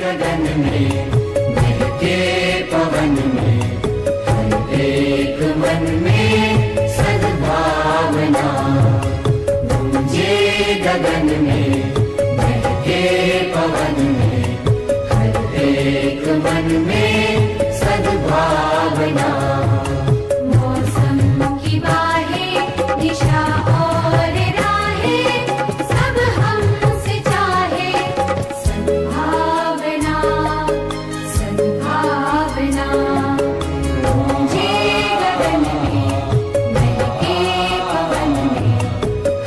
गगन में बहके पवन में हर एक मन में सद्भावना। गूंजे गगन में बहके पवन में हर एक मन में सद्भावना। मौसम की बाहें दिशा और राहें सब हमसे चाहे सद्भावना सद्भावना। गूंजे गगन में बहके पवन में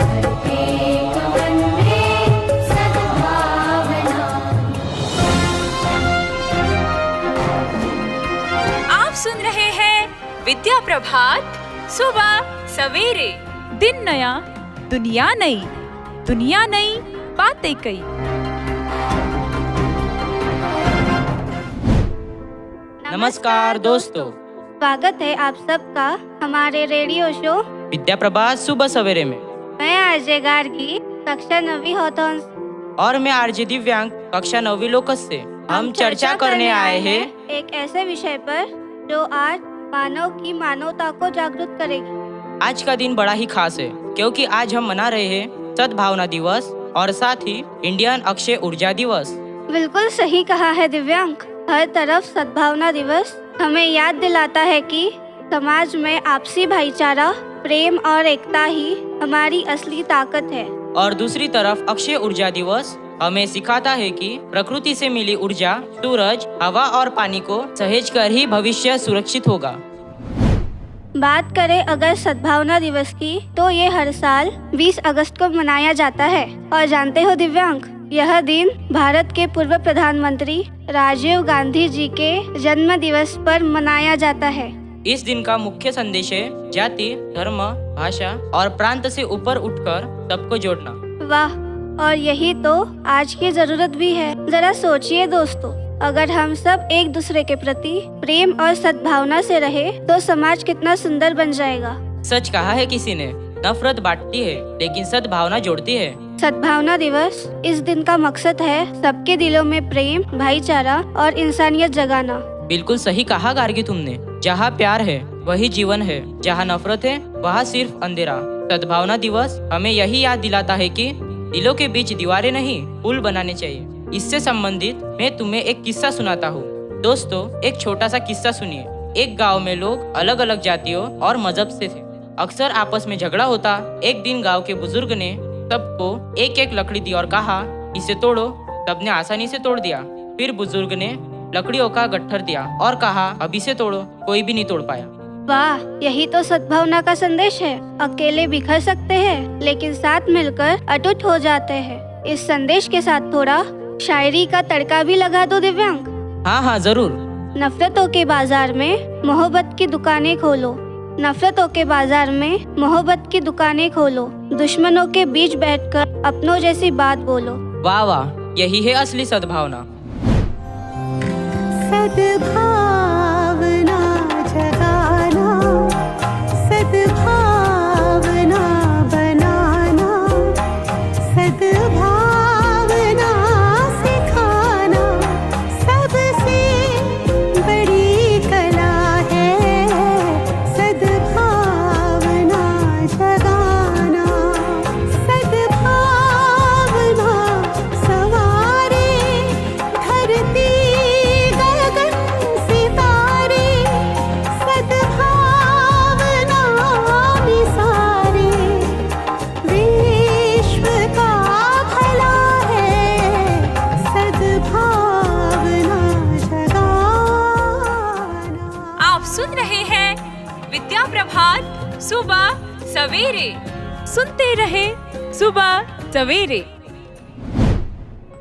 हर एक मन में सद्भावना। आप सुन रहे हैं विद्या प्रभात सुबह सवेरे। दिन नया दुनिया नई, दुनिया नई बातें कई। नमस्कार दोस्तों, स्वागत है आप सबका हमारे रेडियो शो विद्या प्रभात सुबह सवेरे में। मैं आरजे गार्गी, कक्षा 9वीं हॉथॉर्न्स। और मैं आरजे दिव्यांग, कक्षा 9वीं लोकस से। हम चर्चा करने आए हैं एक ऐसे विषय पर जो आज मानव की मानवता को जागरूक करेगी। आज का दिन बड़ा ही खास है क्योंकि आज हम मना रहे हैं सद्भावना दिवस और साथ ही इंडियन अक्षय ऊर्जा दिवस। बिल्कुल सही कहा है दिव्यांग। हर तरफ सद्भावना दिवस हमें याद दिलाता है कि समाज में आपसी भाईचारा, प्रेम और एकता ही हमारी असली ताकत है। और दूसरी तरफ अक्षय ऊर्जा दिवस हमें सिखाता है कि प्रकृति से मिली ऊर्जा, सूरज, हवा और पानी को सहेज कर ही भविष्य सुरक्षित होगा। बात करें अगर सद्भावना दिवस की, तो ये हर साल 20 अगस्त को मनाया जाता है। और जानते हो दिव्यांग, यह दिन भारत के पूर्व प्रधानमंत्री राजीव गांधी जी के जन्म दिवस पर मनाया जाता है। इस दिन का मुख्य संदेश है जाति, धर्म, भाषा और प्रांत से ऊपर उठकर सबको जोड़ना। वाह, और यही तो आज की जरूरत भी है। जरा सोचिए दोस्तों, अगर हम सब एक दूसरे के प्रति प्रेम और सद्भावना से रहे तो समाज कितना सुंदर बन जाएगा। सच कहा है किसी ने, नफरत बांटती है लेकिन सद्भावना जोड़ती है। सद्भावना दिवस इस दिन का मकसद है सबके दिलों में प्रेम, भाईचारा और इंसानियत जगाना। बिल्कुल सही कहा गार्गी तुमने। जहाँ प्यार है वही जीवन है, जहाँ नफरत है वहाँ सिर्फ अंधेरा। सद्भावना दिवस हमें यही याद दिलाता है कि दिलों के बीच दीवारें नहीं, पुल बनाने चाहिए। इससे संबंधित मैं तुम्हें एक किस्सा सुनाता हूँ। दोस्तों, एक छोटा सा किस्सा सुनिए। एक गांव में लोग अलग अलग जातियों और मजहब से थे। अक्सर आपस में झगड़ा होता। एक दिन गांव के बुजुर्ग ने सबको एक एक लकड़ी दी और कहा, इसे तोड़ो। सबने आसानी से तोड़ दिया। फिर बुजुर्ग ने लकड़ियों का गट्ठर दिया और कहा, अब इसे तोड़ो। कोई भी नहीं तोड़ पाया। वाह, यही तो सद्भावना का संदेश है। अकेले बिखर सकते हैं लेकिन साथ मिलकर अटूट हो जाते हैं। इस संदेश के साथ थोड़ा शायरी का तड़का भी लगा दो दिव्यांग। हाँ जरूर। नफरतों के बाजार में मोहब्बत की दुकानें खोलो। नफरतों के बाजार में मोहब्बत की दुकानें खोलो। दुश्मनों के बीच बैठकर अपनों जैसी बात बोलो। वाह वाह, यही है असली सद्भावना। सद्भावना जगाना, सद्भावना बनाना, सद्भावना सिखाना सबसे बड़ी कला है। सद्भावना जगाना, सद्भावना सवारे धरती गगन सितारे, सद्भावना निसारे विश्व का भला है। सद्भावना जगाना। आप सुन रहे हैं विद्या प्रभात सुबह सवेरे। सुनते रहे सुबह सवेरे।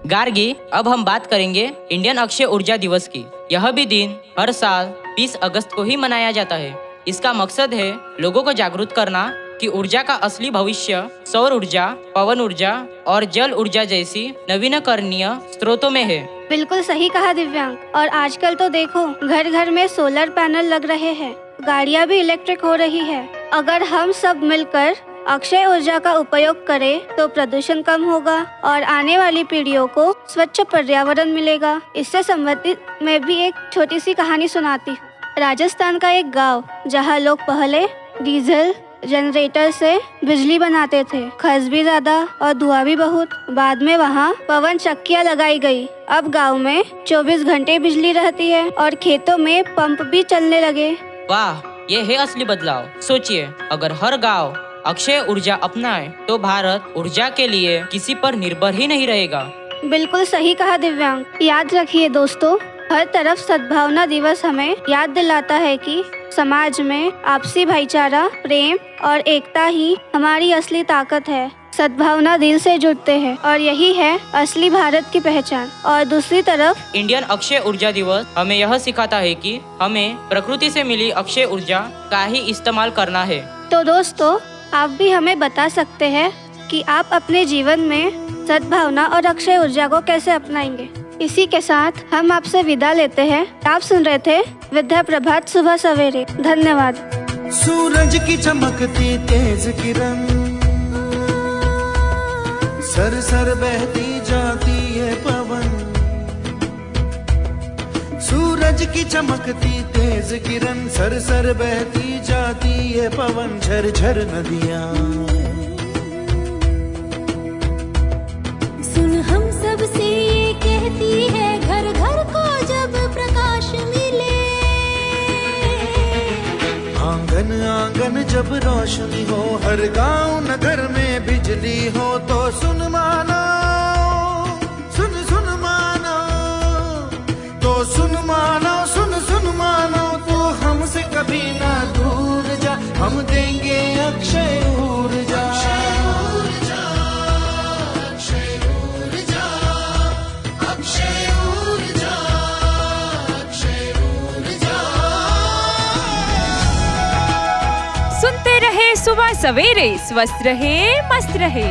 गार्गी, अब हम बात करेंगे इंडियन अक्षय ऊर्जा दिवस की। यह भी दिन हर साल 20 अगस्त को ही मनाया जाता है। इसका मकसद है लोगों को जागरूक करना कि ऊर्जा का असली भविष्य सौर ऊर्जा, पवन ऊर्जा और जल ऊर्जा जैसी नवीनकरणीय स्रोतों में है। बिल्कुल सही कहा दिव्यांग। और आजकल तो देखो, घर घर में सोलर पैनल लग रहे हैं, गाड़ियाँ भी इलेक्ट्रिक हो रही है। अगर हम सब मिलकर अक्षय ऊर्जा का उपयोग करें तो प्रदूषण कम होगा और आने वाली पीढ़ियों को स्वच्छ पर्यावरण मिलेगा। इससे संबंधित मैं भी एक छोटी सी कहानी सुनाती हूँ। राजस्थान का एक गांव जहां लोग पहले डीजल जनरेटर से बिजली बनाते थे। खर्च भी ज्यादा और धुआं भी बहुत। बाद में वहां पवन चक्कियां लगाई गई। अब गांव में 24 घंटे बिजली रहती है और खेतों में पंप भी चलने लगे। वाह, ये है असली बदलाव। सोचिए, अगर हर गांव अक्षय ऊर्जा अपनाए तो भारत ऊर्जा के लिए किसी पर निर्भर ही नहीं रहेगा। बिल्कुल सही कहा दिव्यांग। याद रखिए दोस्तों, हर तरफ सद्भावना दिवस हमें याद दिलाता है कि समाज में आपसी भाईचारा, प्रेम और एकता ही हमारी असली ताकत है। सद्भावना दिल से जुड़ते हैं और यही है असली भारत की पहचान। और दूसरी तरफ इंडियन अक्षय ऊर्जा दिवस हमें यह सिखाता है कि हमें प्रकृति से मिली अक्षय ऊर्जा का ही इस्तेमाल करना है। तो दोस्तों, आप भी हमें बता सकते हैं कि आप अपने जीवन में सद्भावना और अक्षय ऊर्जा को कैसे अपनाएंगे। इसी के साथ हम आपसे विदा लेते हैं। आप सुन रहे थे विद्या प्रभात सुबह सवेरे। धन्यवाद। सूरज की चमकती तेज किरण सर सर बहती जाती है पवन। सूरज की चमकती तेज किरण सर सर बहती जाती है पवन। झरझर नदियाँ सुन हम सब से ये कहती है, घर घर को जब प्रकाश मिले, आंगन आंगन जब रोशनी हो, हर गांव नगर में बिजली हो, तो सुन मानो, सुन सुन मानो, तो सुन मानो, सुन सुन मानो, तो हमसे कभी ना दूर जा, हम देंगे अक्षय ऊर्जा। सुनते रहे सुबह सवेरे, स्वस्थ रहे, मस्त रहे।